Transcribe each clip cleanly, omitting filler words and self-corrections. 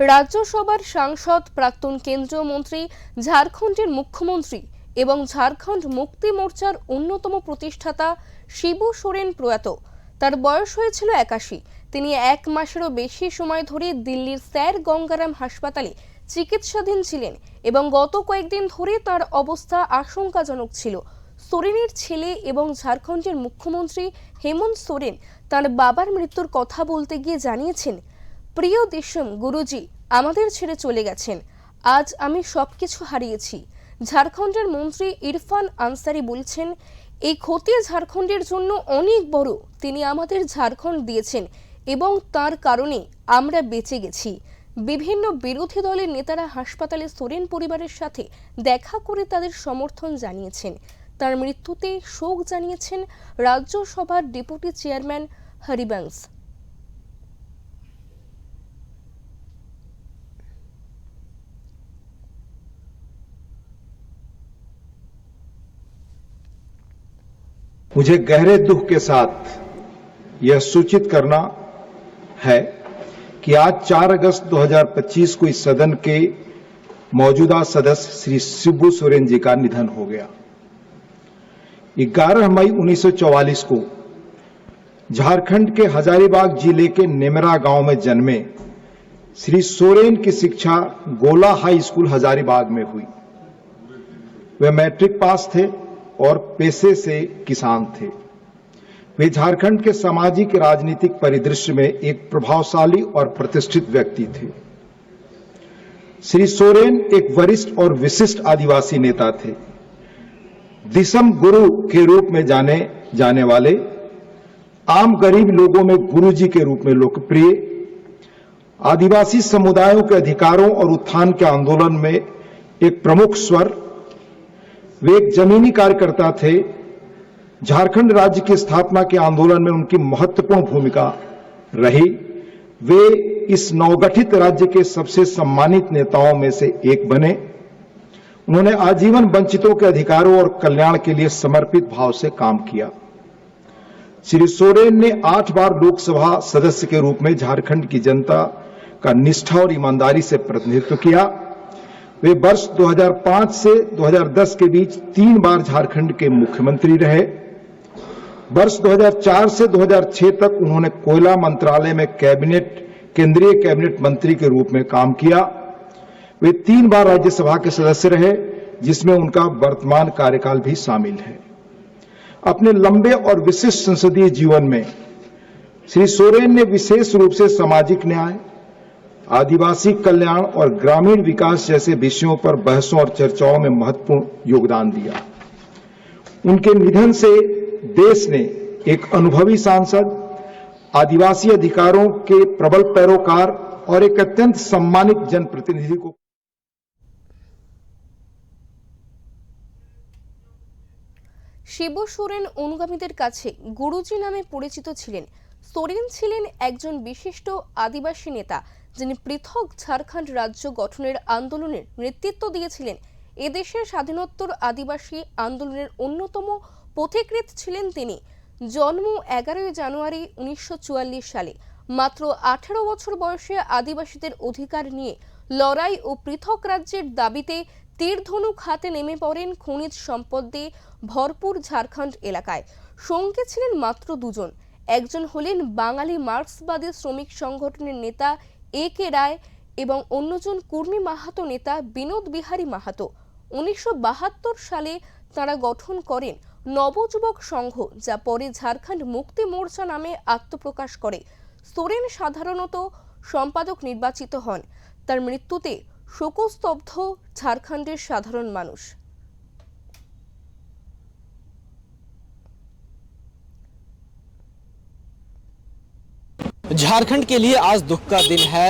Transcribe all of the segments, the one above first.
রাজ্যসভার সাংসদ, প্রাক্তন কেন্দ্রীয় মন্ত্রী, ঝাড়খণ্ডের মুখ্যমন্ত্রী এবং ঝাড়খণ্ড মুক্তি মোর্চার অন্যতম প্রতিষ্ঠাতা শিবু সোরেন প্রয়াত। তার বয়স হয়েছিল 81। তিনি 1 মাসেরও বেশি সময় ধরে দিল্লির স্যার গঙ্গারাম হাসপাতালে চিকিৎসাধীন ছিলেন এবং গত কয়েকদিন ধরে তার অবস্থা আশঙ্কাজনক ছিল। সোরেনের ছেলে এবং ঝাড়খণ্ডের মুখ্যমন্ত্রী হেমন্ত সোরেন তার বাবার মৃত্যুর কথা বলতে গিয়ে জানিয়েছেন, প্রিয় দেশম গুরুজি আমাদের ছেড়ে চলে গেছেন। আজ আমি সবকিছু হারিয়েছি। ঝাড়খণ্ডের মন্ত্রী ইরফান আনসারি বলছেন, এই ক্ষতি ঝাড়খণ্ডের জন্য অনেক বড়। তিনি আমাদের ঝাড়খণ্ড দিয়েছেন এবং তার কারণে আমরা বেঁচে গেছি। বিভিন্ন বিরোধী দলের নেতারা হাসপাতালে সোরেন পরিবারের সাথে দেখা করে তাদের সমর্থন জানিয়েছেন। তার মৃত্যুতে শোক জানিয়েছেন রাজ্যসভার ডেপুটি চেয়ারম্যান হরিবংশ। मुझे गहरे दुख के साथ यह सूचित करना है कि आज 4 अगस्त 2025 को इस सदन के मौजूदा सदस्य श्री शिबू सोरेन जी का निधन हो गया। 11 मई 1944 को झारखंड के हजारीबाग जिले के नेमरा गांव में जन्मे श्री सोरेन की शिक्षा गोला हाई स्कूल हजारीबाग में हुई। वे मैट्रिक पास थे और पेशे से किसान थे। वे झारखंड के सामाजिक राजनीतिक परिदृश्य में एक प्रभावशाली और प्रतिष्ठित व्यक्ति थे। श्री सोरेन एक वरिष्ठ और विशिष्ट आदिवासी नेता थे। दिसम गुरु के रूप में जाने जाने वाले, आम गरीब लोगों में गुरुजी के रूप में लोकप्रिय, आदिवासी समुदायों के अधिकारों और उत्थान के आंदोलन में एक प्रमुख स्वर। वे एक जमीनी कार्यकर्ता थे। झारखंड राज्य की स्थापना के आंदोलन में उनकी महत्वपूर्ण भूमिका रही। वे इस नवगठित राज्य के सबसे सम्मानित नेताओं में से एक बने। उन्होंने आजीवन वंचितों के अधिकारों और कल्याण के लिए समर्पित भाव से काम किया। श्री सोरेन ने 8 बार लोकसभा सदस्य के रूप में झारखंड की जनता का निष्ठा और ईमानदारी से प्रतिनिधित्व किया। वे वर्ष 2005 से 2010 के बीच 3 बार झारखंड के मुख्यमंत्री रहे। वर्ष 2004 से 2006 तक उन्होंने कोयला मंत्रालय में केंद्रीय कैबिनेट मंत्री के रूप में काम किया। वे 3 बार राज्यसभा के सदस्य रहे, जिसमें उनका वर्तमान कार्यकाल भी शामिल है। अपने लंबे और विशिष्ट संसदीय जीवन में श्री सोरेन ने विशेष रूप से सामाजिक न्याय, आदिवासी कल्याण और ग्रामीण विकास जैसे विषयों पर बहसों और चर्चाओं में महत्वपूर्ण योगदान दिया। उनके निधन से देश ने एक अनुभवी सांसद, आदिवासी अधिकारों के प्रबल पैरोकार और एक अत्यंत सम्मानित जनप्रतिनिधि को। শিবু সোরেন অনুগামীদের কাছে গুরুজি নামে পরিচিত ছিলেন। সোরেন ছিলেন একজন বিশিষ্ট আদিবাসী নেতা, যিনি পৃথক ঝাড়খণ্ড রাজ্য গঠনের আন্দোলনের নেতৃত্ব দিয়েছিলেন। এদেশের স্বাধীনোত্তর আদিবাসী আন্দোলনের অন্যতম পথিকৃৎ ছিলেন তিনি। জন্ম 11 জানুয়ারি 1944 সালে। মাত্র 18 বছর বয়সে আদিবাসীদের অধিকার নিয়ে লড়াই ও পৃথক রাজ্যের দাবিতে তীরধনুক হাতে নেমে পড়েন খনিজ সম্পদ দিয়ে ভরপুর ঝাড়খণ্ড এলাকায়। সঙ্গে ছিলেন মাত্র 2 জন। একজন হলেন বাঙালি মার্ক্সবাদী শ্রমিক সংগঠনের নেতা এ.কে. রায় এবং অন্যজন কুর্মী মাহাতো নেতা বিনোদ বিহারী মাহাতো। 1972 সালে তারা গঠন করেন নবযুবক সংঘ, যা পরে ঝাড়খণ্ড মুক্তি মোর্চা নামে আত্মপ্রকাশ করে। সোরেন সাধারণত সম্পাদক নির্বাচিত হন। তার মৃত্যুতে শোকস্তব্ধ ঝাড়খণ্ডের সাধারণ মানুষ। झारखंड के लिए आज दुख का दिन है।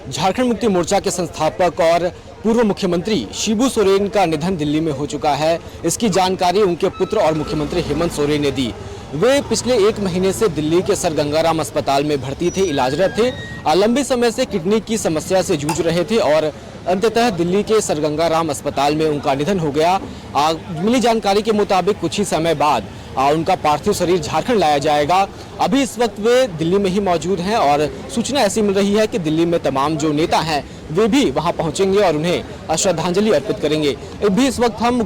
झारखंड मुक्ति मोर्चा के संस्थापक और पूर्व मुख्यमंत्री शिबू सोरेन का निधन दिल्ली में हो चुका है। इसकी जानकारी उनके पुत्र और मुख्यमंत्री हेमंत सोरेन ने दी। वे पिछले 1 महीने से दिल्ली के सर गंगाराम अस्पताल में भर्ती थे, इलाजरत थे। लंबे समय से किडनी की समस्या से जूझ रहे थे और अंततः दिल्ली के सर गंगाराम अस्पताल में उनका निधन हो गया। मिली जानकारी के मुताबिक कुछ ही समय बाद उनका पार्थिव शरीर झारखंड लाया जाएगा। अभी इस वक्त वे दिल्ली में ही मौजूद हैं और सूचना ऐसी मिल रही है कि दिल्ली में तमाम जो नेता हैं वे भी वहां पहुंचेंगे और उन्हें श्रद्धांजलि अर्पित करेंगे। अभी इस वक्त हम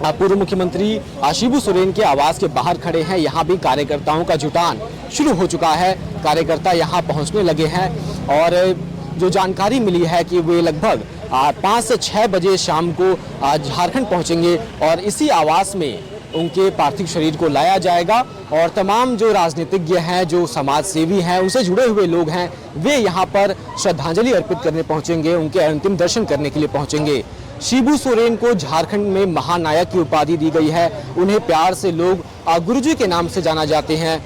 पूर्व मुख्यमंत्री शिबू सोरेन के आवास के बाहर खड़े हैं। यहाँ भी कार्यकर्ताओं का जुटान शुरू हो चुका है, कार्यकर्ता यहाँ पहुँचने लगे हैं और जो जानकारी मिली है कि वे लगभग 5 से 6 बजे शाम को झारखंड पहुँचेंगे और इसी आवास में उनके पार्थिव शरीर को लाया जाएगा और तमाम जो राजनीतिज्ञ हैं, जो समाज सेवी हैं, उनसे जुड़े हुए लोग हैं, वे यहाँ पर श्रद्धांजलि अर्पित करने पहुँचेंगे, उनके अंतिम दर्शन करने के लिए पहुँचेंगे। शिबू सोरेन को झारखंड में महानायक की उपाधि दी गई है। उन्हें प्यार से लोग गुरुजी के नाम से जाना जाते हैं।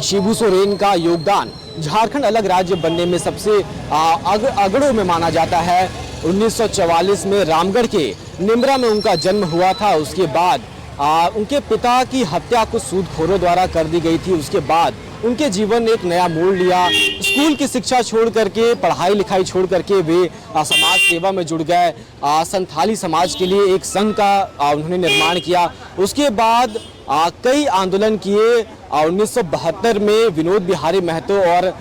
शिबू सोरेन का योगदान झारखंड अलग राज्य बनने में सबसे अगड़ों में माना जाता है। 1944 में रामगढ़ के निमरा में उनका जन्म हुआ था। उसके बाद उनके पिता की हत्या कुछ सूदखोरों द्वारा कर दी गई थी। उसके बाद उनके जीवन ने एक नया मोड़ लिया। स्कूल की शिक्षा छोड़ करके, पढ़ाई लिखाई छोड़ करके वे समाज सेवा में जुड़ गए। संथाली समाज के लिए एक संघ का उन्होंने निर्माण किया। उसके बाद कई आंदोलन किए। 1972 में विनोद बिहारी महतो और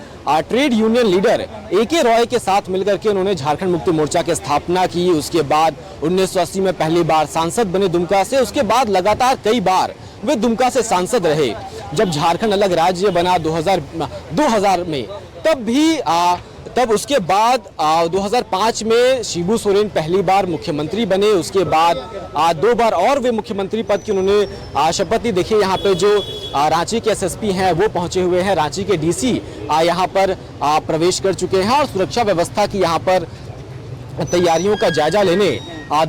trade union leader A K. Roy के साथ मिलकर के उन्होंने झारखंड मुक्ति मोर्चा की स्थापना की। उसके बाद 1980 में पहली बार सांसद बने दुमका से। उसके बाद लगातार कई बार वे दुमका से सांसद रहे। जब झारखंड अलग राज्य बना 2000 में, तब उसके बाद 2005 में शिबू सोरेन पहली बार मुख्यमंत्री बने। उसके बाद 2 बार और वे मुख्यमंत्री पद की उन्होंने शपथ ली। देखिए यहाँ पे जो रांची के एसएसपी हैं वो पहुंचे हुए हैं, रांची के डीसी यहाँ पर प्रवेश कर चुके हैं और सुरक्षा व्यवस्था की यहाँ पर तैयारियों का जायजा लेने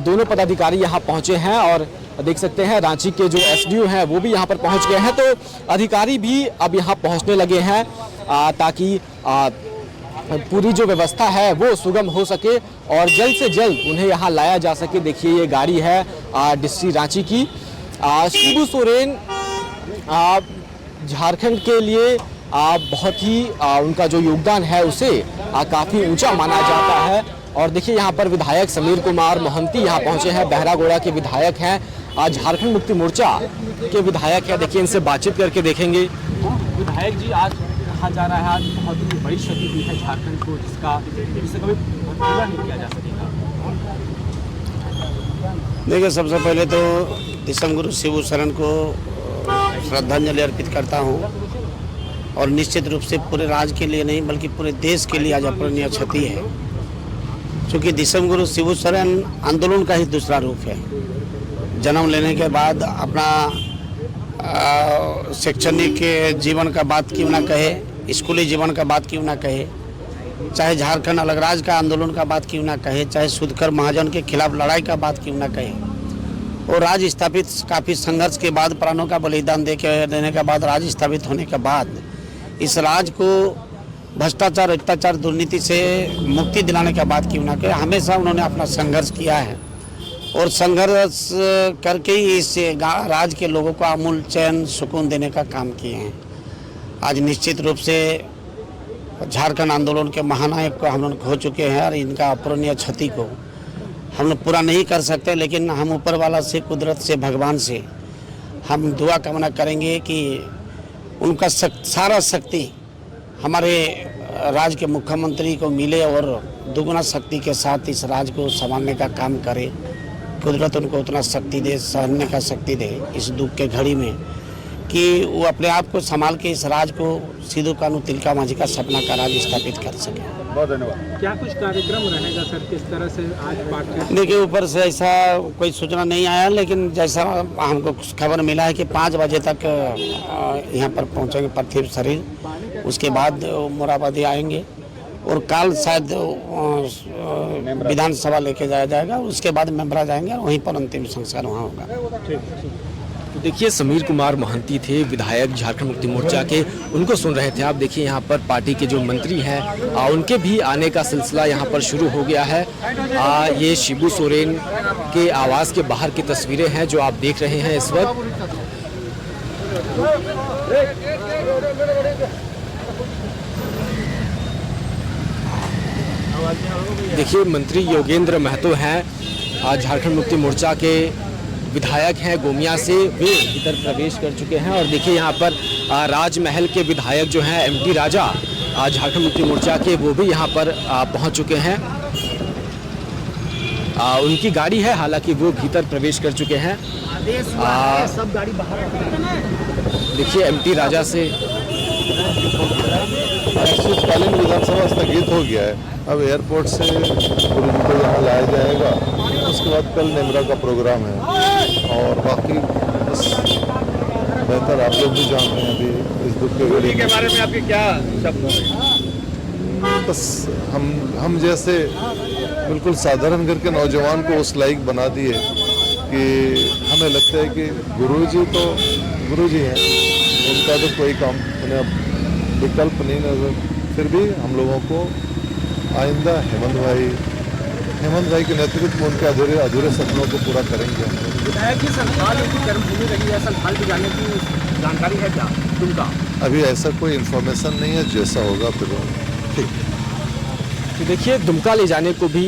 दोनों पदाधिकारी यहाँ पहुंचे हैं और देख सकते हैं रांची के जो एसडीओ हैं वो भी यहाँ पर पहुंच गए हैं। तो अधिकारी भी अब यहाँ पहुंचने लगे हैं ताकि पूरी जो व्यवस्था है वो सुगम हो सके और जल्द से जल्द उन्हें यहाँ लाया जा सके। देखिए ये गाड़ी है डिस्ट्रिक्ट रांची की। शिबू सोरेन झारखंड के लिए बहुत ही उनका जो योगदान है उसे काफ़ी ऊंचा माना जाता है। और देखिए यहाँ पर विधायक समीर कुमार मोहंती यहाँ पहुँचे हैं, बहरागोड़ा के विधायक हैं, झारखंड मुक्ति मोर्चा के विधायक हैं। देखिए इनसे बातचीत करके देखेंगे। विधायक जी, आज कहा जा रहा है आज बहुत ही बड़ी क्षति हुई है झारखंड को, जिसे कभी पूरा नहीं किया जा सकेगा। देखिए, सबसे पहले तो दिसम गुरु शिबू सोरेन को श्रद्धांजलि अर्पित करता हूँ और निश्चित रूप से पूरे राज्य के लिए नहीं बल्कि पूरे देश के लिए आज अपूरणीय क्षति है, क्योंकि दिसम गुरु शिबू सोरेन आंदोलन का ही दूसरा रूप है। जन्म लेने के बाद अपना शैक्षणिक जीवन का बात क्यों ना कहे, स्कूली जीवन का बात क्यों ना कहे, चाहे झारखंड अलग राज्य का आंदोलन का बात क्यों ना कहे, चाहे सुधकर महाजन के खिलाफ लड़ाई का बात क्यों ना कहे, और राज्य स्थापित काफ़ी संघर्ष के बाद, प्राणों का बलिदान देने के बाद, राज्य स्थापित होने के बाद इस राज्य को भ्रष्टाचार, अत्याचार, दुर्नीति से मुक्ति दिलाने का बात क्यों ना कहे, हमेशा उन्होंने अपना संघर्ष किया है और संघर्ष करके ही इस राज्य के लोगों को अमूल चैन सुकून देने का काम किए हैं। आज निश्चित रूप से झारखंड आंदोलन के महानायक को हम लोग खो चुके हैं और इनका अपूरणीय क्षति को हम लोग पूरा नहीं कर सकते, लेकिन हम ऊपर वाला से, कुदरत से, भगवान से हम दुआ कामना करेंगे कि उनका सारा शक्ति हमारे राज्य के मुख्यमंत्री को मिले और दुगुना शक्ति के साथ इस राज्य को संभालने का काम करे। कुदरत उनको उतना शक्ति दे, सहने का शक्ति दे इस दुख के घड़ी में, कि वो अपने आप को संभाल के इस राज्य को सिद्धू कान्हू तिलका मांझी का सपना का राज्य स्थापित कर सके। बहुत धन्यवाद। क्या कुछ कार्यक्रम रहेगा सर, किस तरह से आज पार्टी? देखिए, ऊपर से ऐसा कोई सूचना नहीं आया, लेकिन जैसा हमको खबर मिला है कि 5 बजे तक यहाँ पर पहुँचेंगे पार्थिव शरीर। उसके बाद मोराबादी आएंगे और कल शायद विधानसभा लेके जाया जाएगा। उसके बाद मेमरा जाएंगे और वहीं पर अंतिम संस्कार वहाँ होगा। तो देखिए समीर कुमार मोहंती थे, विधायक झारखंड मुक्ति मोर्चा के, उनको सुन रहे थे आप। देखिए यहाँ पर पार्टी के जो मंत्री हैं उनके भी आने का सिलसिला यहाँ पर शुरू हो गया है। ये शिबू सोरेन के आवास के बाहर की तस्वीरें हैं जो आप देख रहे हैं इस वक्त। देखिए मंत्री योगेंद्र महतो हैं झारखंड मुक्ति मोर्चा के विधायक हैं गोमिया से, वे इधर प्रवेश कर चुके हैं। और देखिए यहाँ पर राजमहल के विधायक जो हैं एमटी राजा झारखंड मुक्ति मोर्चा के, वो भी यहाँ पर पहुँच चुके हैं। उनकी गाड़ी है, हालांकि वो भीतर प्रवेश कर चुके हैं। सब गाड़ी बाहर। देखिए एमटी राजा से शीतकालीन विधानसभा स्थगित हो गया है। अब एयरपोर्ट से गुरु जी को यहाँ लाया जाएगा, उसके बाद कल नेमरा का प्रोग्राम है। और बाकी बस बेहतर आप लोग भी जानते हैं अभी इस दुख के घड़ी के बारे में आपके क्या शब्द हैं? बस हम जैसे बिल्कुल साधारण घर के नौजवान को उस लायक बना दिए कि हमें लगता है कि गुरुजी तो गुरुजी हैं, उनका तो कोई काम उन्हें विकल्प नहीं नजर। फिर भी हम लोगों को आइंदा हेमंत भाई के नेतृत्व में उनके अधूरे सपनों को पूरा करेंगे। विधायक जी, संथाल की कर्मभूमि रही है, संथाल की जाने की जानकारी है क्या तुमका? अभी ऐसा कोई इन्फॉर्मेशन नहीं है, जैसा होगा फिर ठीक। तो देखिए दुमका ले जाने को भी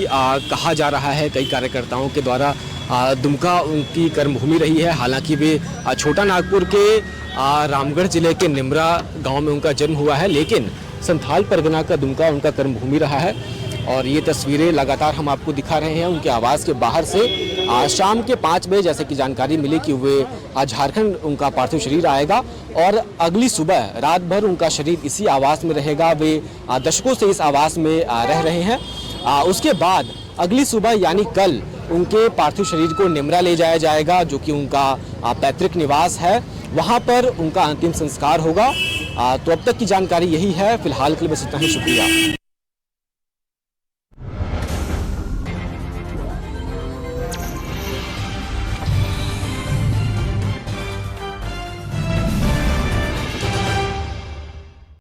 कहा जा रहा है कई कार्यकर्ताओं के द्वारा। दुमका उनकी कर्मभूमि रही है, हालांकि वे छोटा नागपुर के रामगढ़ जिले के निमरा गांव में उनका जन्म हुआ है, लेकिन संथाल परगना का दुमका उनका कर्मभूमि रहा है। और ये तस्वीरें लगातार हम आपको दिखा रहे हैं उनके आवास के बाहर से। शाम के 5 बजे जैसे कि जानकारी मिली कि वे झारखंड उनका पार्थिव शरीर आएगा और अगली सुबह रात भर उनका शरीर इसी आवास में रहेगा। वे दशकों से इस आवास में रह रहे हैं। उसके बाद अगली सुबह यानी कल उनके पार्थिव शरीर को निमरा ले जाया जाएगा, जो कि उनका पैतृक निवास है। वहाँ पर उनका अंतिम संस्कार होगा। तो अब तक की जानकारी यही है। फिलहाल के लिए बस इतना ही, शुक्रिया।